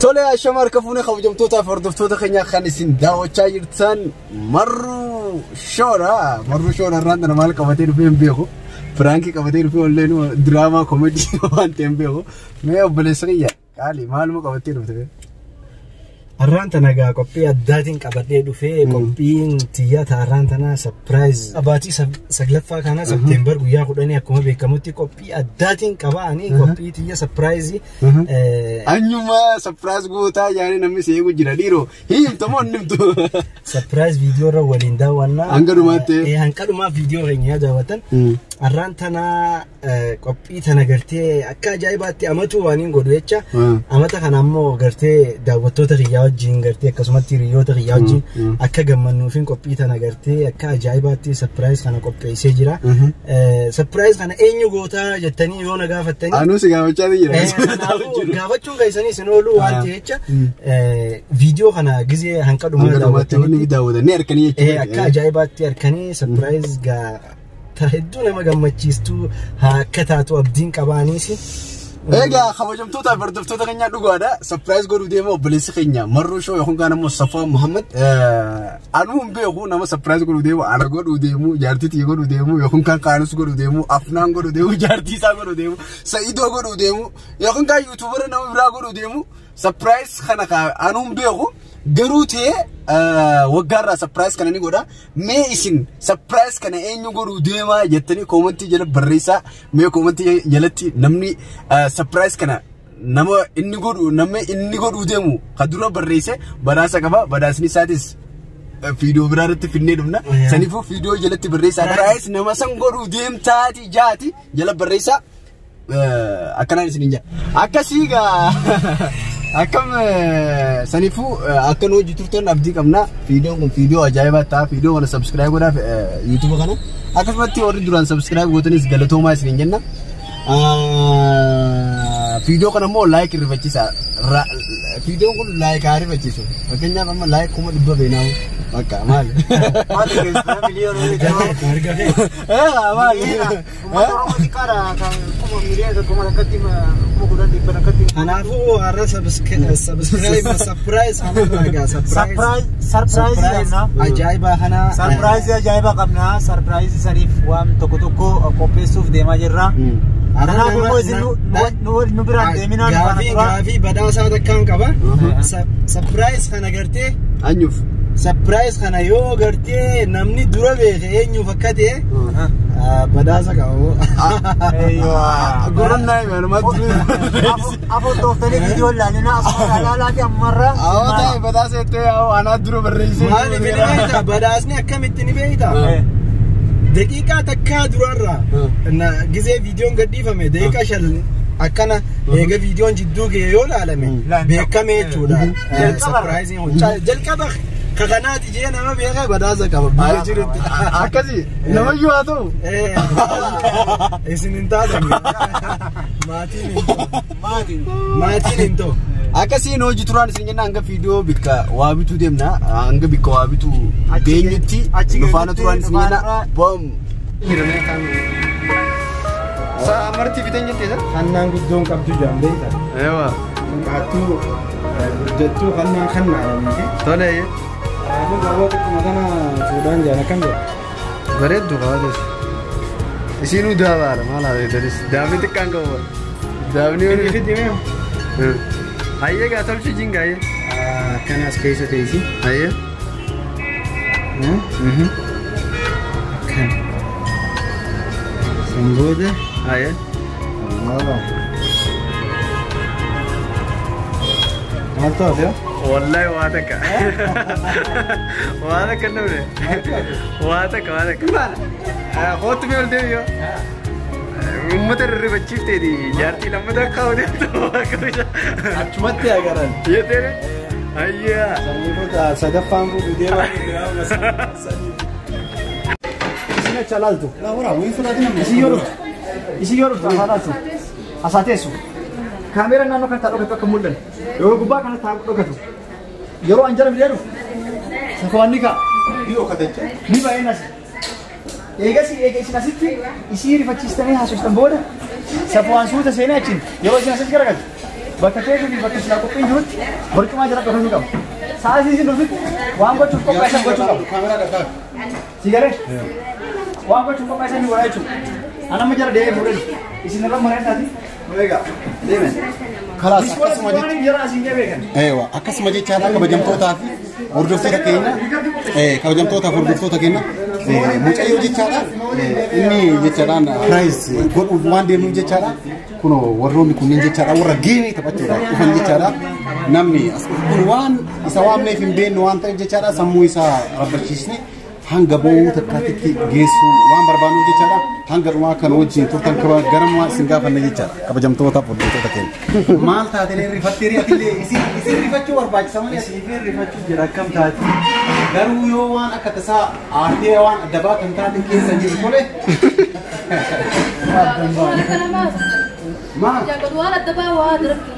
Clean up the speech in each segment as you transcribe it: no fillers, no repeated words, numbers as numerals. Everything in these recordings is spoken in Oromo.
تولي الشمار كفوني خوجمتوتا فردفتوتا خنيا خانسين داوچا يرتان مرو شورا راندنا مالك قبتين فيهم بيخو فرانكي قبتين فيهم لينو دراما كوميدي وانتين بيخو ميو بلسرية قالي مالمو قبتين فيهم الرانتنا جا كوبي الداتين كبدي دوفي كوبين تياتا الرانتنا سبرايز أباتي سجلفا كنا سبتمبر ويا خدني أكمل بكمتي كوبي الداتين كباني كوبي تيا سبرايزي أنيوما سبرايز قوتا يعني نمي سيجو جراديرو هي تمون نمتو سبرايز فيديو رو وليندا وانا هنكرو ما فيديو غنيا جواتن الرانتنا كوبي تناقرتي أكا جايباتي أماتو وانين قدويتشا أماتا خنامو قرتي داوتو تغيا وجين قرتي كسمتي ريو تغيا وجين أكا جمانو فين كوبي تناقرتي أكا جايباتي سبرايز خنا كوبي سيجرا سبرايز خنا أينيو غوتا جتاني يونا غافتاني أنو سيغاوچا دي غاوچون غيساني سنولو وانتي هيتشا فيديو خنا غزي هنكادو ما داوتاني أركاني أكا جايباتي أركاني سبرايز غا تهدونا ما جمعتشيستو هكتاتو أبدين كبانيسي إيجا خوجمتوتا فردفتوتا خنيا دوغادا سبرايز غورو ديمو بليس خنيا مرو شو يخون كان مصطفى محمد أنهم بيخو نما سبرايز غورو ديمو أنا غورو ديمو جارتي تي غورو ديمو يخون كان كانوس غورو ديمو أفنان غورو ديمو جارتي سا غورو ديمو سعيدو غورو ديمو يخون كان يوتيوبر نما برا غورو ديمو سبرايز خنا كا أنهم بيخو غروتي وغارا سبرايز كان نيغودا مي اسين سبرايز كان اينو غورو ديما جتني كومنتي جل بريسا مي كومنتي جلتي نمني سبرايز كان نما اني غورو ديمو خدرو بريسه بداسا كبا بداسني ساتس فيديو برارت فيني دمنا سنيفو فيديو جلتي بريسا سبرايز نما سان غورو ديم تاتي جاتي جل بريسا اكنا سنينجا اكاسيغا أكم سنيفو أكنو جتورتن أبدي كمنا فيديو أجايبة تا فيديو وانا سبسكرايب ولا يوتيوب كنا أكم بتي أوري دوران سبسكرايب وتنيس غلطو ما يسنجنا فيديو كنا مو لايك ريفاتشيسا فيديو كنا لايك عاري ريفاتشيسو فكنا كم لايك كم دبوا بيناو أكا مال ما تكذب مليون ولا جماعة مال ما تروح تكارا كم مليون كم ركتي ما كم كودان دي بركتي أنا أبو أرى سبسكرايب سبرايز أنا سبرايز نا أجايبة هنا سبرايز أجايبة كمنا سبرايز سريف وام توكو كوبي سوف ديما جرا أنا أقول نبرة ديمينا غافي بدأ ساعة كم كبا سبرايز خنا قرتي أنيوف سبرايز خنا يو قرتي نمني دورة بيخي فكتي بدأ سكوا أيوة قرنا يا ما تقول أبو توفتني فيديو لاننا أصلا لا تأمرة طيب بدأ سيتي أو أنا دورة بالرئيس ما لي بيتا بدأ أسني أكمل التاني بيتا دقيقة تكاد رورا إن جزء فيديو قدي فمي دقيقة شل أكنا هيك فيديو جدو كيول عالمي بيكمل تودا سبرايزين جل كبخ كغنات جينا ما بيغا بدازا كبا بيجري أكذي لما يواتو إسن انتاز ماتين انتو أكاسي نو جتران سنجنا عنك فيديو بيكا وابيتو ديمنا عنك بيكا وابيتو بينيتي نفانا تران سنجنا بوم سامرتي بيتني تيزا خنان قدون كابتو جامبيتا أيوة كاتو برجتو خنان طلعي أنا بقول لك مثلا سودان جانا كم ده بريد دوغادس إسينو داوار ما لا يدرس دامي تكان كوا دامني كيف تيمه هاي قاتل شيء جنگاي كان أسكيسة تيجي هاي كان سنبودة هاي والله ما تعرف والله واتك واتك النوري واتك خوت مي ولديو أمة الرباچيف تدي جارتي لما دخاو دي تو كويس أشمت يا جران ये तेरे अय्या सनीबोता सदफाम को वीडियो इसने चलाल तो ला वरा वही सुना देना इसी योरो ताहाना तो असाते सु kamera nano kan taruh ke kemudian yo gubah kan taruh ke tu yoru anjar bilaru safuan nika Dio katanya ni ba enas ega si nasitti isiri facistane hasus tambora safuan suuta senachin yoru si nasit karagat bakka keessa fi bakka silaa qophiin jirutti barcumaa jala dhufanii qabu. Sa'aatii isin dhufitti waan gochuuf qophaa'esan gochuu qabu. Sigalee waan gochuuf qophaa'esan ni godhaa jechuudha. Anamma jala deemee fuudhee isin irra mari'ataati. Egaa deemen. Kalaas akkasuma jechaadha kabajamtootaa fi hordoftoota keenya hordoftoota keenya mucayyoo jechaadha inni jechaadhaan piraayis godhuuf waan deemnuuf jechaadha kunoo warroonni kunneen jechaadha warra geemii taphachuudhaaf dhufan jechaadha namni as kun waan isa waamneef hin beeknu waan ta'eef jechaadha sammuu isaa rabbachiisne hanga ba'uu takkaatti geessu waan barbaannuuf jechaadha hanga dhumaa kan wajjin turtan garama isin gaafanne jechaadha kabajamtoota hordoftoota keenya maal taatee rifattee ri'atillee isin rifachuu barbaachisa malee isin rifachuu jira akkam taati garuu yoo waan akka tasaa aartee waan adda baatan taate keessa jiru tole maal waan adda baa waa dirqi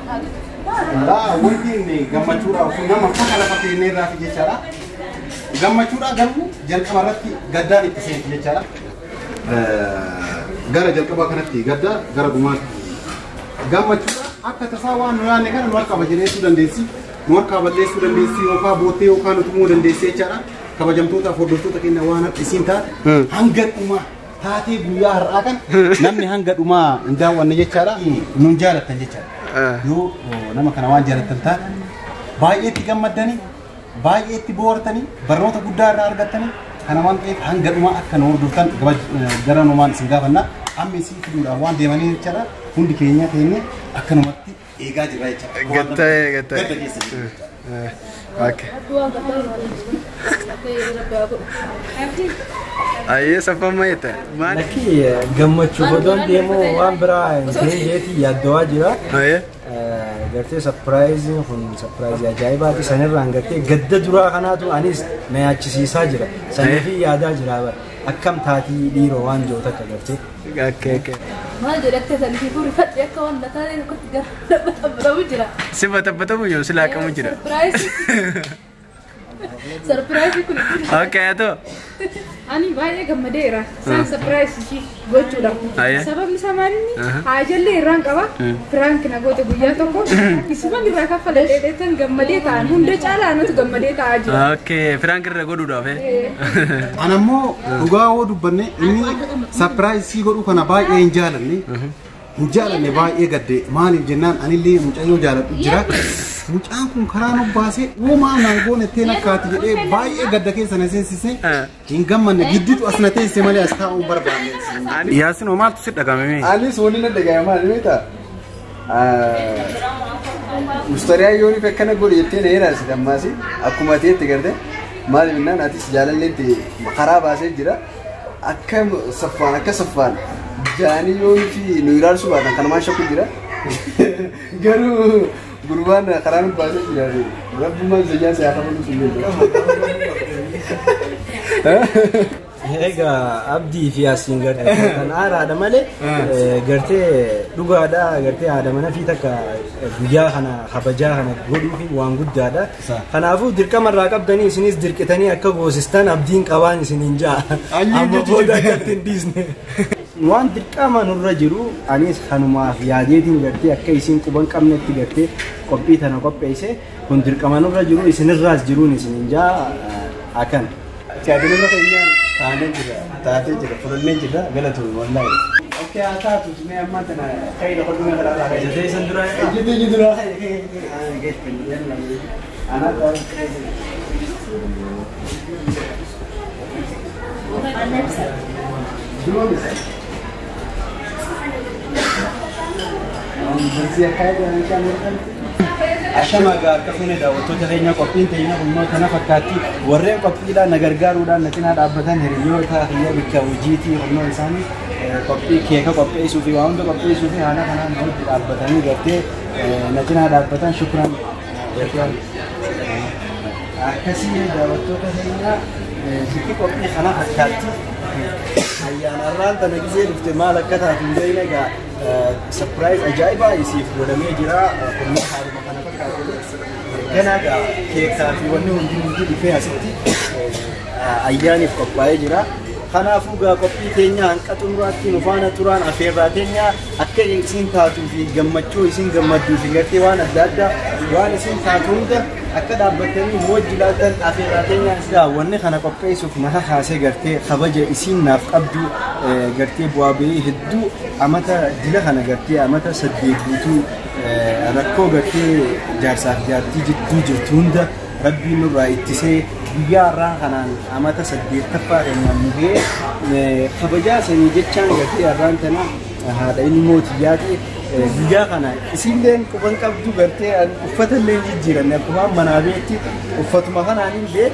laa wanti inni gammachuudhaaf nama fakka lafa keenyee irraa fi jechaadha gammachuudha garuu jalqaba irratti gaddaan itti seenti jechaadha. Gara jalqabaa kanatti gaddaa gara dhumaatti gammachuudha akka tasaa waan nu yaadne kana nu harkaa balleessuu dandeessi nu harkaa balleessuu dandeessi yookaan boottee yookaan utumuu dandeessi jechaadha. Kabajamtootaaf hordoftoota keenya waan isiin taate hanga dhumaa taatee guyyaa har'aa kan namni hanga dhumaa hin daawwanne jechaadha nun jaalattan jechaadha. Yoo nama kana waan jaalattan taate baay'eetti gammaddanii baay'eetti boortanii barnoota guddaa irraa argattanii kana waan ta'eef hanga dhumaa akka nu hordoftan gara numaan isin gaafanna amma isin fiduudhaan waan deemanii jechaadha hundi keenya teenne akka numatti eegaa jirra jechaadha. Gatta'e. Ayyee saffamma jette. Lakki gammachuu bodoon deemuu waan biraa hin jeeti yaaddawaa jira. Gartee sapiraayiziin kun sapiraayizii ajaa'ibaati sanirraan gartee gadda duraa kanaatu anis na yaachisiisaa jira saniifi yaadaa jira akkam taatii dhiiroo waan jiru takka gartee. maal jedhattee saniif rifadhe akka waan lataa tokkotti gara dhabbatamu jira. Si batabbatamu yoo si laaqamu jira. Surprise kun. Okay ato. Ani baay'ee gammadeera. San surprise ishii gochuudha. Sababni isaa maalinni haajallee irraan qaba. Prank na goote guyyaa tokko. Isumaan irraa kaffalee dheedheetan gammadee ta'an hunda caalaa nuti gammadee ta'aa jira. Okay, prank irra godhuudhaaf. Anammoo dhugaa hoo dubbanne inni surprise godhu kana baay'ee hin jaalanne. Hin jaalanne baay'ee gadde maaliif jennaan anillee mucayyoo jaaladhu jira. Mucaan kun karaa nu baasee uumaa naangoon ittiin akkaati jedhee baay'ee gadda keessa na seensisee hin gammanne gidduutu as na teessee malee as taa'uu barbaanne. Yaasin maaltu si dhagahame? Anis waliin na dhagahame maal beektaa? Mustariyaa yoo ni fekkana godhe jettee na heeraasi dammaasi akkuma ta'etti garte maaliif innaan atis jaalalleetti karaa baasee jira akka saffaan jaanii yoo fi nu ilaalsu baatan kanumaan shakku jira garuu gurbaan karaa nu baasee jira rabbumaan zayyaan siyaa kafalu sun Egaa abdii fi asiin gartee kan haaraadha malee gartee dhugaadha gartee haadha mana fi takka guyyaa kana kabajaa kana godhuufi waan guddaadha. Kanaafuu dirqama irraa qabdanii isinis dirqitanii akka goosistan abdiin qabaan isiniin ja'a. Amma booda akkatti hin dhiisne. Waan dirqama nurra jiru anis kanumaaf yaadeetiin gartee akka isin quban qabnetti gartee qophii tana qopheesse kun dirqama nurra jiru isinirraas jiruun isiniin ja'a akan. Siyaadina keenyaan taatee jira fudhannee jira galatu wallahi. Okay taatu mee amma tana kayda qoduma kala ala kayda Jason dura jiddu ana Ashama akka fune daawwattoota keenya qophiin teenya kunoo kana fakkaatti warreen qophiidhaan na gargaaruudhaan na cinaa dhaabbatan hiriyoota hiyya bikka hojiitii kunoo isaanii qophii keeka qopheessuu fi waan hunda qopheessuu fi haala kanaan nuti dhaabbatanii gartee na cinaa dhaabbatan shukran. Akkasii daawwattoota keenya bikki qophii kana fakkaatti. Ayyaanarraan tana gisee dhufte maal akka taatu hin beekne egaa surprise ajaa'ibaa isiif godhamee jira kunoo haaluma kana fakkaatu ganaa keekaa fi wanni hundi dhufee asitti ayyaaniif qophaa'ee jira kanaafuu gaa qophii keenya hanqa xumuraatti nu faana turaan afeerraa keenya akka isin taatuu fi gammachuu isin gammadduu fi gartee waan adda addaa waan isin taatu hunda akka dhaabbattanii hojii laatan afeerraa keenya daawwanne kana qopheessuuf naka kaasee gartee kabaja isin naaf qabdu gartee bu'aa bahii hedduu amata dila kana gartee amata 8 guutuu rakkoo gartee jaarsaaf jaartii jidduu jirtu hunda rabbiin nurraa ittisee guyyaa irraa kanaan amata 8ffaa keenyaan nugee kabajaa sanii jechaan gartee irraan tana haadha ilmoo tiyyaati guyyaa kana isinleen quban qabdu gartee uffata illee jijjiiranne akkuma manaa beetti uffatuma kanaan illee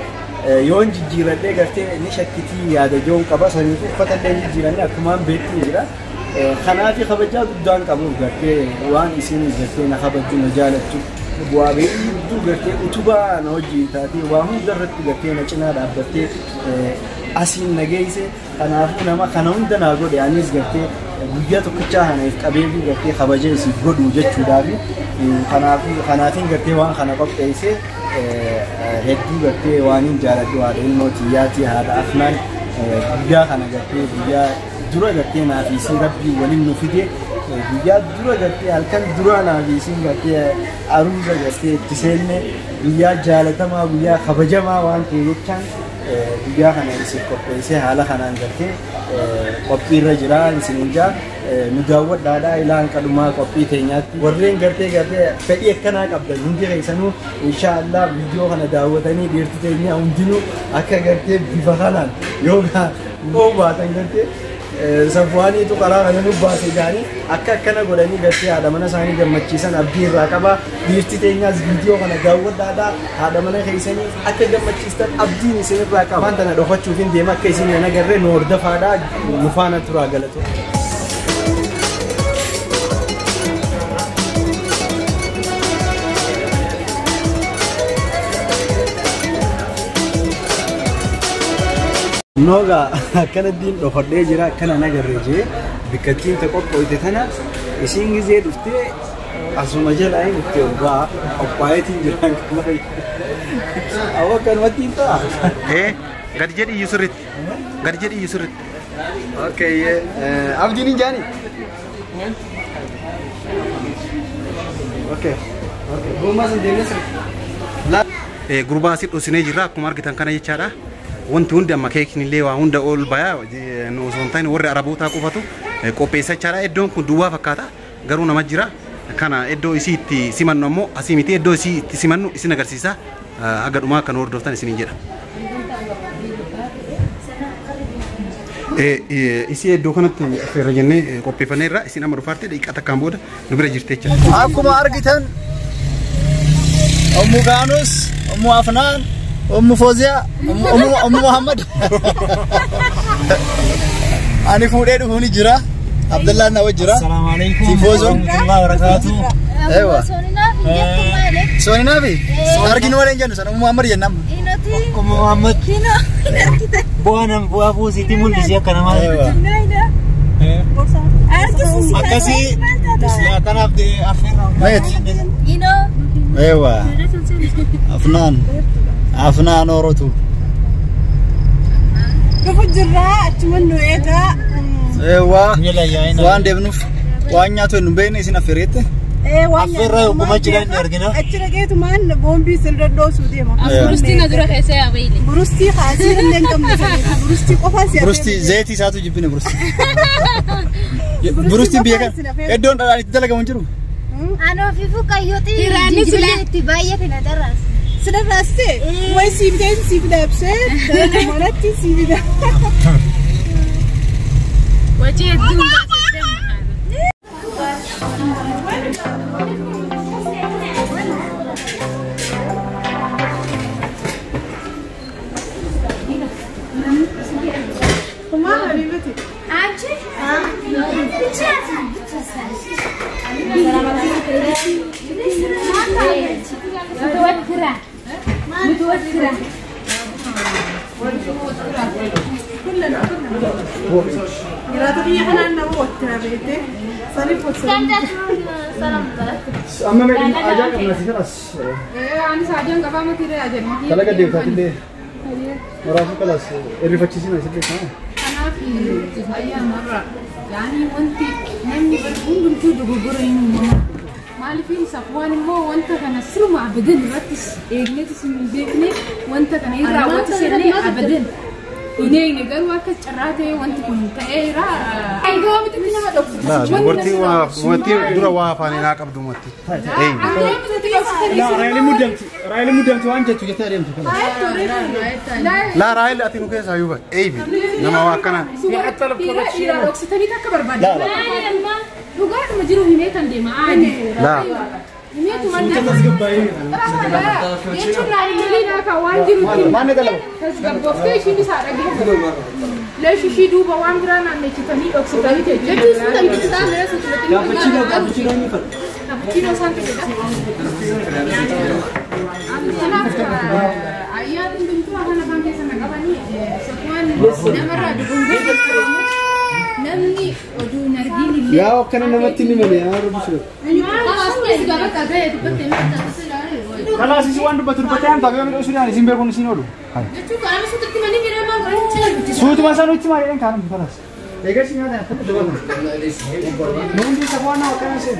yoon jijjiiradhee gartee ni shakkitii yaada joon qaba sanii uffata illee jijjiiranne akkuma beetti jira kanaaf kabajaa guddaan qabuuf gartee waan isin gartee na kabajju na jaalattu bu'aa bahii hedduu gartee utubaa na wajjin taatee waa hundarratti gartee na cinaa dhaabbattee asiin nageesse kanaafuu nama kana hunda naa godhe anis gartee guyyaa tokkichaa kanaaf qabeebii gartee kabaja isiif godhu jechuudhaaf kanaafiin gartee waan kana qopheesse hedduu gartee waaniin jaaladhu haadha ilmoo tiyyaati haadha afnaan guyyaa kana gartee guyyaa dura gartee naaf isin rabbii waliin nu fide guyyaa dura gartee halkan dura naaf isin gartee aruuza gartee itti seenne guyyaa jaalatamaa guyyaa kabajamaa waan ta'e jechaan guyyaa kana isin qopheessee haala kanaan gartee qophiirra jira isin injaa nu daawwadhaadhaa ilaan qadumaa qophii teenyaatti warreen gartee fedhii akkanaa qabdan hundi keessanuu inshaallah viidiyoo kana daawwatanii dhiirti teenya hundinuu akka gartee bifa kanaan yookaan baatan gartee Safwaaniitu karaa kana nu baase jaanii akka akkana godhanii gartee haadha mana isaanii gammachiisan abdii irraa qaba dhiirti teenyaas viidiyoo kana daawwadhaadhaa haadha mana keessanii akka gammachiistan abdiin isin irraa qaba waan tana dhokachuuf hin deema akka isin hin agarree nu hordofaadhaa nu faana turaa galatu. Noga kana din dhofadhee jira kana nagarree jee bikkattiin ta qophooyte tana isin gizee dhuftee asuma jala hin itti ogaa qophaayetiin jiran kamari awwa kanumatti ta'a gad jedhi yusurritti gad jedhi yusurritti okay abdiin hin jaani okay gommas hin deemnes gurbaa si dhosinee jirra akkuma argitan kana jechaadha wanti hundi amma keeknillee waa hunda ol bayaa nu sontaan warri arabootaa qofatu qopheessachaadha iddoon kun duwwaa fakkaata garuu nama jira kana iddoo isii itti simannu ammoo asii miti iddoo isii itti simannu isin agarsiisa aga dhumaa kan hordoftan isiniin jedha isii iddoo kanatti affeerra jennee qopheeffanneerra isin amma dhufaarte daqiiqaa takkaan booda nu bira jirte jecha akkuma argitan Ommu Gaanus Ommu Afnaan Fozia, Muhammad. Ani fuudhee dhufu ni jira. Abdullah na wajjira. Assalamualaikum. Tifozo. Warahmatullahi wabarakatuh. Ewa. Soni nafi. Arginu wala jennu sana Muhammad jennam. Muhammad. Buah fuusi mul'isi akka namaa. Akkasi kanaaf affeerraa. Mayet. Ewa. Afnaan. Afnaan orotu. Kufujirra achumanu ega. Ewa. Waan deemnuuf waan nyaatu hin beekne isin affeerette. Affeerraa yokkuma jiran ni argina. Achira geetu maan boombii sirra dhoosuu deema. Burustii na dura keessa yaabeeyile. Burustii haasii illee hin qabne. Burustii qofaa si Burustii zayitii isaatu jibbine burustii. Burustiin biyya kana iddoon dhalaan itti dalagamu hin jiru. Anoo fi fuuqqayyootii jijjiirraa itti baay'ate na darraas. Sila raste, way siibdeen siibdabse, manatti siibda. Wajji hedduun baasee متوترة يراتبي احنا نوترة بيتي صريف وسلام أما ما يدين أجاك الناس خلاص أنا ساجن قبامة كده أجن كلا قد يفتح كده مرافق خلاص الرفاقسين هسه كده في أيام مرة يعني وأنت نمني بقول بنتو دغورين مالي في صفوان مو وأنت كان سرو مع بدن رتس إجنتس من ذيكني وأنت كان يرا وتسني أبدن إني نقول كشراتي وأنت كنت إيرا أيوة بتكلم ما دكتور لا موتي دورا وافاني ناك عبد موتي لا رايل مدمت وانت تجتارين لا رايل أتينو كيس أيوبا أيبي نما واكنا حتى لو كنت شيء وقتني تكبر بعد لا لقاعد مجرو هنيت عندي معاني لا هنيت ما تسقبي يشوف راي لينا كواندي ما نقلب تسقب بفتي شيء بسارة جدا ليش شيء دوبا وامبرانا نيجي وقتني تجي كابتشينو نيفر كابتشينو سانتي أيام بنتوا أنا بانجي سنة قبلني سكوان نمرة دبونجي نمني ودو نرجيني يا وكنا نمتني من يا رب شو خلاص يسوون بتربتين طبيعي من الأسرة نسيم بيكون نسينه سوت ما سانو تسمع يعني كانوا خلاص ليش سيني هذا نون دي سبوانا وكنا سين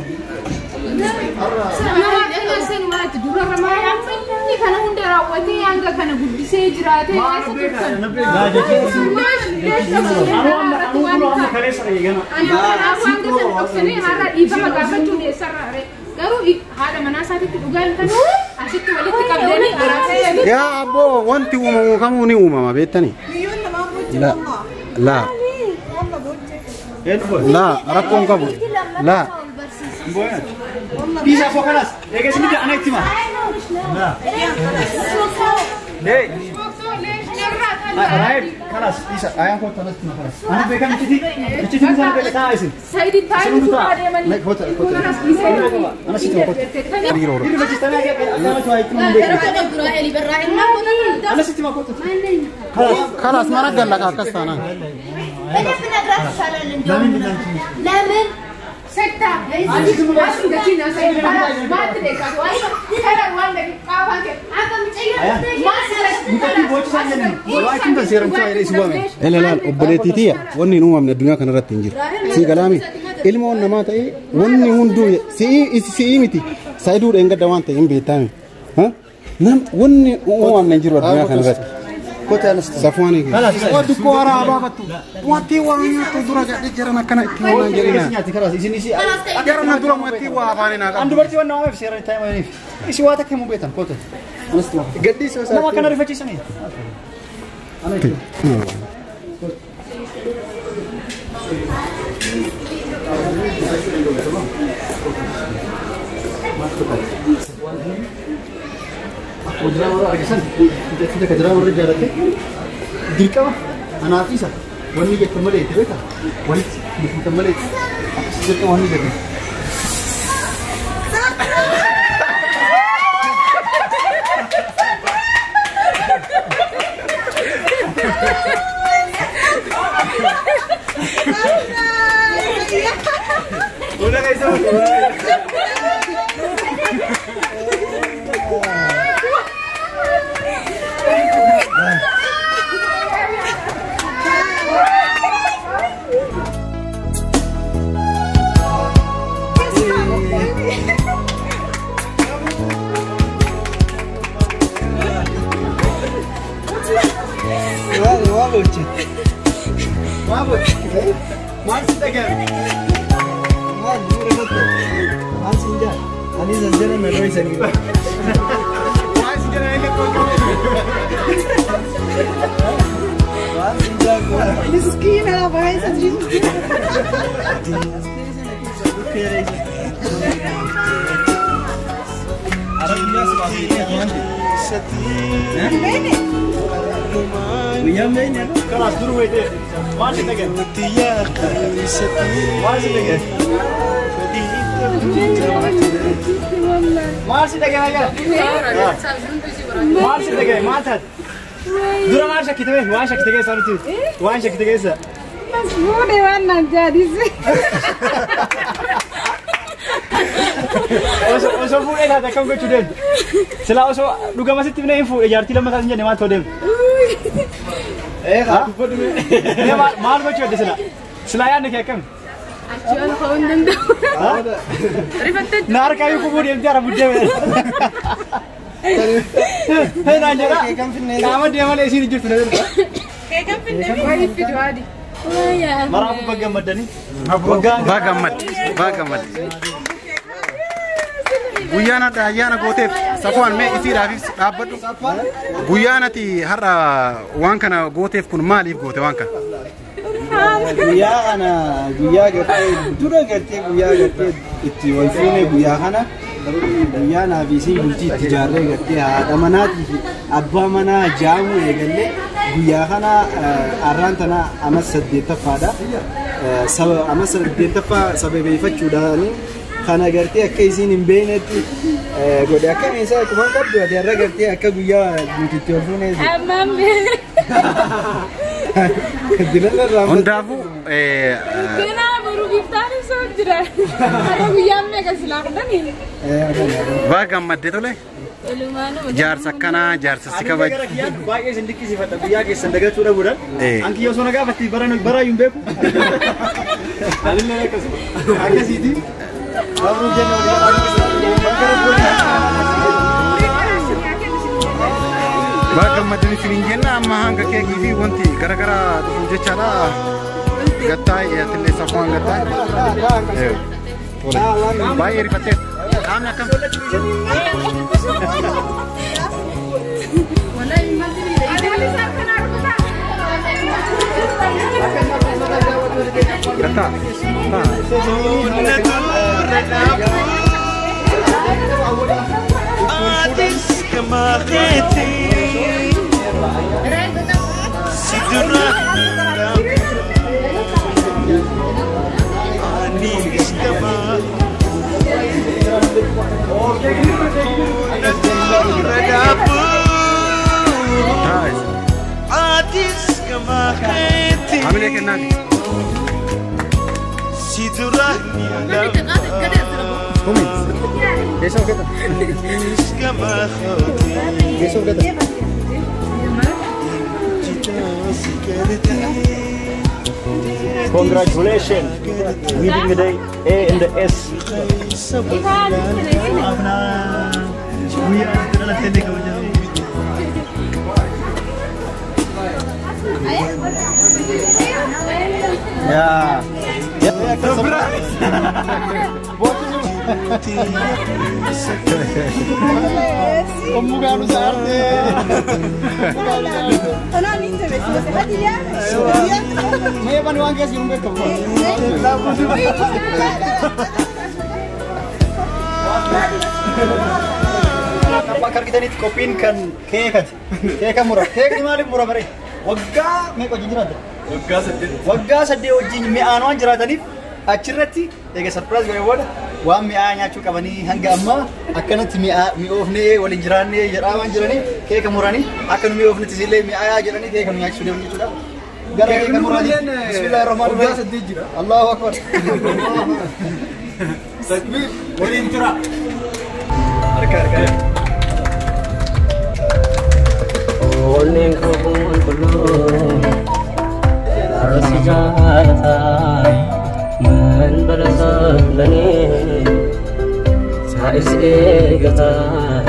يا أبو وانتي وما نيوما ما بيتني لا لا لا ركون كابو لا بيزا فوق خلاص ليش سيني أنا اجتماع لا ليه رايد خلاص بيزا أيام كنت أنا اجتماع خلاص أنا بيكم تيجي مثلا بيكتا عايزين سيدي تايم شو هذا من لا كوتا أنا سيتي كوتا كبير ورا إذا بتجي تاني أنا شوي أنا سيتي ما كوتا خلاص ما رجع لك أكستانا لمن سكتا أسمع كذي ناس ما تدري كذا كذا وانا كافان لا لا أبليتي تيا وني نوما من الدنيا كان رات تنجر سي كلامي ilmo nama tay wonni hundu si imiti saydur enga dawante imbe tami ha nam wonni o am nanjiro duniya kan rat kota safwani wadu ko ara abatu wati wani to dura ga jarana kana tiwana jarina خلاص isini si jarana dura wati wa bani na andu berti wana ma fsira tayma ni isi wata kemu betan kota قدي سو nama kana rifachi sami ana ودراما أجسام إذا كدراما الرجال لك ديكا أنا أفيسا وني يكمل يتبعها وني يكمل يتبعها وني يكمل ولا كيسوي مسكينة بايظة خلاص دوروا ويدي ماشي دقيقة ماشي دقيقة ماشي دقيقة ماشي دقيقة ما تهد دورا ماشي كتبه ماشي كتبه صارتي ماشي كتبه سا مسموعي وانا جالس Oso fu ela da kan gochu dem. Sela oso duga masih tibna info e jarti lama kan jane ma to dem. maal gochuu adda silaa yaadni kee akkami? Achuun ka'uu hin danda'u. Rifattee Na harkaa yoo kubuu deemtee ara buddee naan jedha qaama deemalee isiin jirtu na jirtu. keekan finnee waa'ee fidu adi. Maraafu baggammaddanii. Baggammad. Guyyaana ayyaana gooteef Safwaan mee isiidhaafis dhaabbadhu. Guyyaanati har'a waan kana gooteef kun maaliif goote waan kana? Guyyaa kana guyyaa gartee dura gartee guyyaa gartee itti wal fuune guyyaa kana guyyaa naafisiin bultii itti ijaarree gartee haadha manaatii fi abbaa manaa jaamu eegallee guyyaa kana arraan tana amma 8ffaadha. Amma 8ffaa sababeeffachuudhaan kana gartee akka isiin hin beeknetti godhe akka meeshaa akkuma qabdu ati har'a gartee akka guyyaa guututti ol fuune. Hundaafuu Kena baru giftaan isa jira. Ada guyyaa meeqa silaa kudhanii? baggammadde tole. Jaarsa akkanaa jaarsa si kabaju. Baay'ee isin dinqisiifadha guyyaa keessan dagachuu dhabuudhaan. Anki yoo sona gaafatti baraayyuu hin beeku. Anillee akkasiiti. Babruu jenna Baggammadde isiniin jenna amma hanga keekii fi wanti garaagaraa dhufu jechaadha. Gattaa'e atillee Safwaan gattaa'e. Baay'ee rifattee qaamni akkam. Gattaa. Amine kennaati. Congratulations, winning the day A and the S. Ya. Pembukaan usahanya. Maya panuang guys yung betul. Pakar kita ni kopiin kan keekat. Keeka murah. Keek di maaliif murah bare? Waggaa meeqa wajjin jiraatan? Waggaa saddeet wajjin mi'aan waan jiraataniif achirratti eega sarpiraayis godhee booda waan mi'aa nyaachuu qabanii hanga ammaa akkanatti mi'oofnee waliin jiraannee jedhaa waan jiranii keeka muranii akka nu mi'oofnetti illee mi'aa jedhanii keeka nu nyaachisuu deemu jechuudha. Gara keeka muranii bismillaahi rahmaani rahiim saddeet jira. Allahu akbar. Takbiir waliin tura. Harka. Oolleen qabuun qulqulluu arsi jaalataa man balasaa lanee saayis eegataa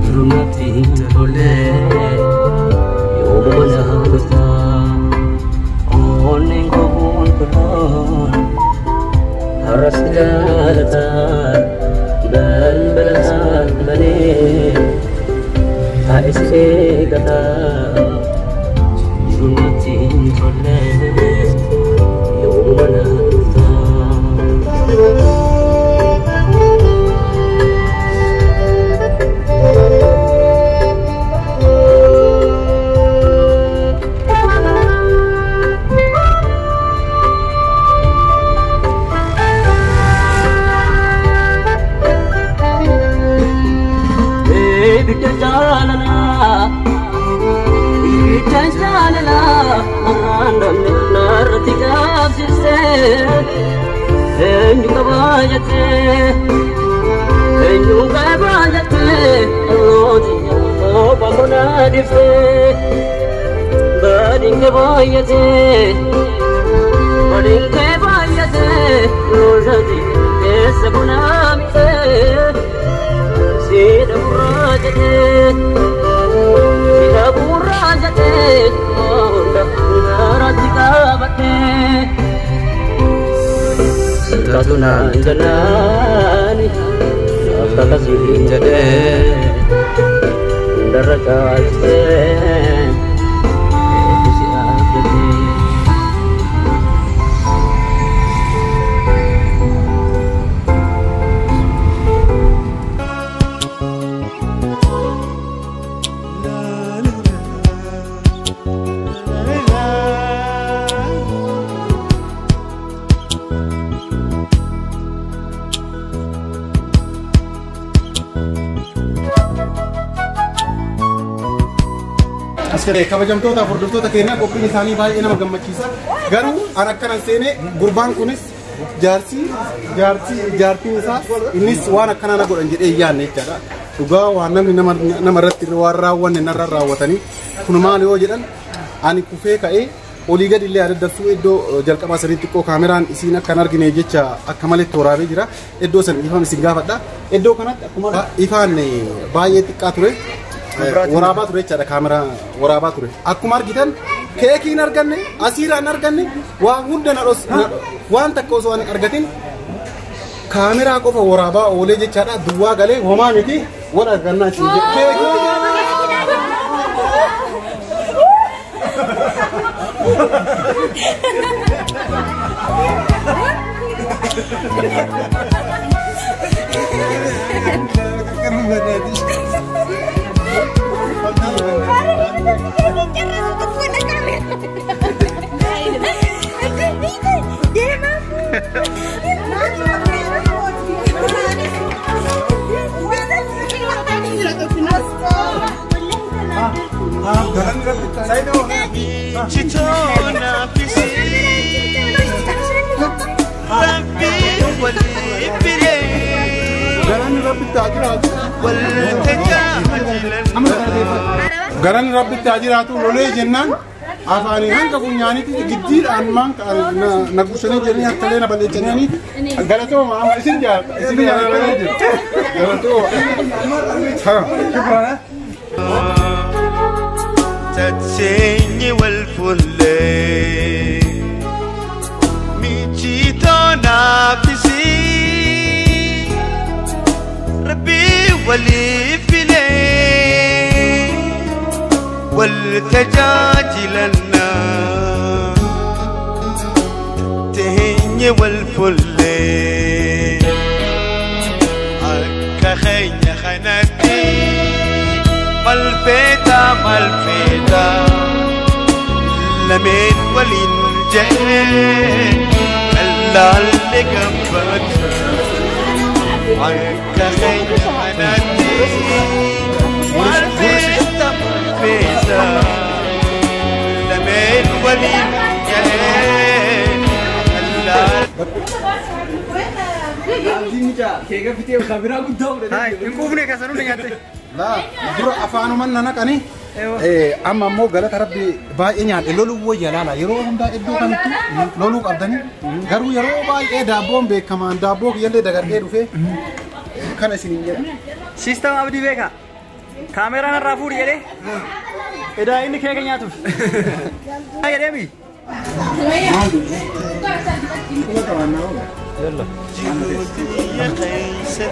durumatti tollee yooma jaallataa oolleen qabuun qulqulluu arsi jaalataa man balasaa lanee saayis eegataa durumatti tollee yooma jaallataa. Badinke boyate, badinke boyate, lojati esa bunamite, sida burajate, onda naratika bate, tatuna jalani, after kasih jade, darajate. kabajamtoota furdiftoota keenya qophiin isaanii baay'ee nama gammachiisa garuu an akkanan seene gurbaan kunis jaartiin isaa innis waan akkanaa na godhan jedhee yaanne jechaadha dhugaa waan namni nama irratti waan raawwanne narra raawwatanii kun maal yoo jedhan ani kufee ka'ee olii gadi illee addaddasuu iddoo jalqabaa sanii xiqqoo kaameraan isiin akkan argine jecha akka malee tooraabee jira iddoo san ifaan isin gaafadha iddoo kanatti akkuma ifaan baay'ee xiqqaa ture waraabaa ture jechaadha kaameraa waraabaa ture akkuma argitan keekiin arganne asiiraan arganne waan hunda waan takka osoo hin argatin kaameraa qofa waraabaa oolee jechaadha duwwaa galee homaa miti wal argannaa siin garan rabbi taajiraatu lolee jennaan afaanii hanga funyaanitti giddiidhaan maan na gursanii jedhanii harkalee na balleechanii galatooma amma isin jaallatanii jiru galatooma tatsenyi wal fulle michito nafisi rabbi wali file والتجاجلنا تهني والفلي أكا خيني خنتي مالفيتا لمن ولنجين ألا اللي قبت أكا خيني خنتي مالفيتا لمن ولنجين ألا Kega video kamera guddaa godhe. Hai, inkuufne kasanu nyaate. La, dura afaanuman nanaqani. Amma ammoo galata rabbi baay'ee nyaadhe loluu wayya laala yeroo hundaa iddoo kanatti loluu qabdanii garuu yeroo baay'ee daabboon beekamaan daabboo kiyyallee dagadhee dhufee kana isiniin jedha. Sistem abdii beeka. Kaameraan irraa fuudhi jedhee. Edaa inni keeka nyaatuuf. Haa jedheemi. يلا يا قيستي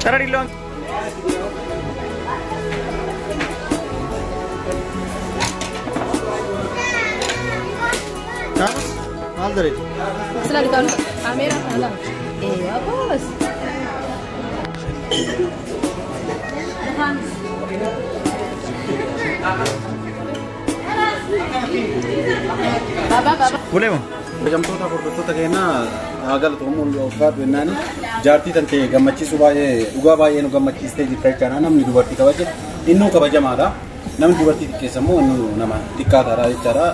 ترى اللون مال دري سلام عليكم كاميرا هلا ايوه بس boleh mo jamtoota furdiftoota keenyaa galatoomuu ulfaatu jennaani jaartii tante gammachiisuu baay'ee dhugaa baay'ee nu gammachiistee jirta jechaadha namni dubartii kabaje innuu kabajamaadha namni dubartii xiqqeessa immoo innuu nama xiqqaataadha jechaadha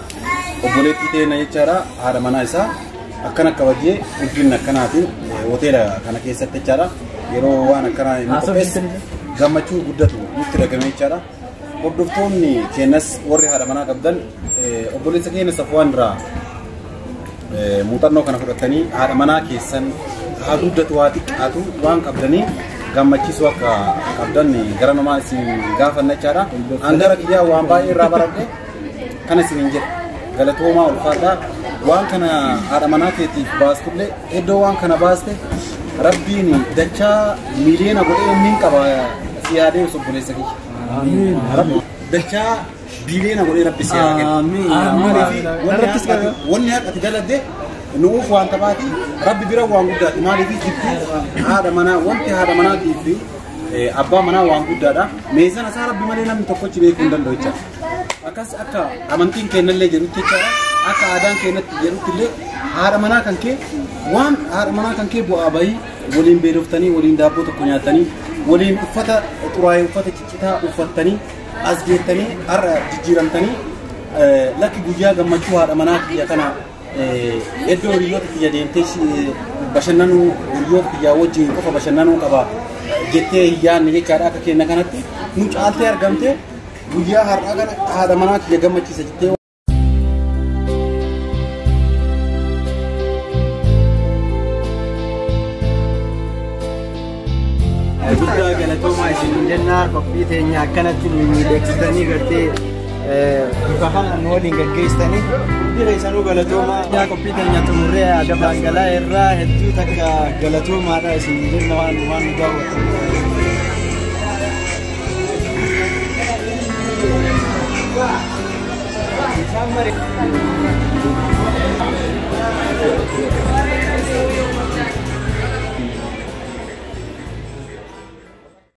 obboleettii teena jechaadha haadha manaa isaa akkana kabajee ulfinna akkanaatiin hoteela kana keessatti jechaadha yeroo waan akkana inni qopheessu gammachuu guddatu nutti dhagahame jechaadha. Hordoftoonni keenyas warri haadha manaa qabdan obboleessa keenya Safwaan irraa muuxannoo kana fudhatanii haadha manaa keessan haa guddatu haa xiqqaatu waan qabdanii gammachiisu akka qabdan gara namaa isin gaafanna jechaadha. Angara kiyyaa waan baay'ee irraa baradhe kana isin hin jedhe galatoomaa ulfaadhaa waan kana haadha manaa keetiif baastullee iddoo waan kana baaste rabbiin dachaa miliyoona godhee min qaba si yaadee obboleessa kiyya. Dachaa biliyoona godhee rabbi si yaadee. Wanni haqati daladde nuuf waan tapaati rabbi bira waan guddaati maaliif jibbuu haadha manaa wanti haadha manaatiif fi abbaa manaa waan guddaadha. Meeshaan isaa rabbi malee namni tokkochi beekuu hin danda'u jechaadha. Akkas akka amantiin keenyallee jedhutti jechaadha. Akka aadaan keenyatti jedhutti illee haadha manaa kan kee waan haadha manaa kan kee bu'aa bahii waliin beeloftanii waliin daabboo tokko nyaatanii waliin uffata xuraa'ee uffata ciccitaa uffattanii as geettanii har'a jijjiiramtanii lakki guyyaa gammachuu haadha manaa kiyya kana iddoo hiriyoota kiyya deemtee bashannanuu hiriyoota kiyyaa wajjin qofa bashannanuu qaba jettee hiyyaanne jechaadha. Akka keenya kanatti nu caaltee argamtee guyyaa har'aa kana haadha manaa kiyya gammachiisa jettee guddaa galatoomaa isin jennaa qophii teenya akkanatti nu miidhagsitanii gartee bifa kanaan waliin gaggeessitanii hundira isanuu galatoomaa qophii teenya xumurree adabaan galaa irraa hedduu takka galatoomaadha isin jenna waan nu daawwatan.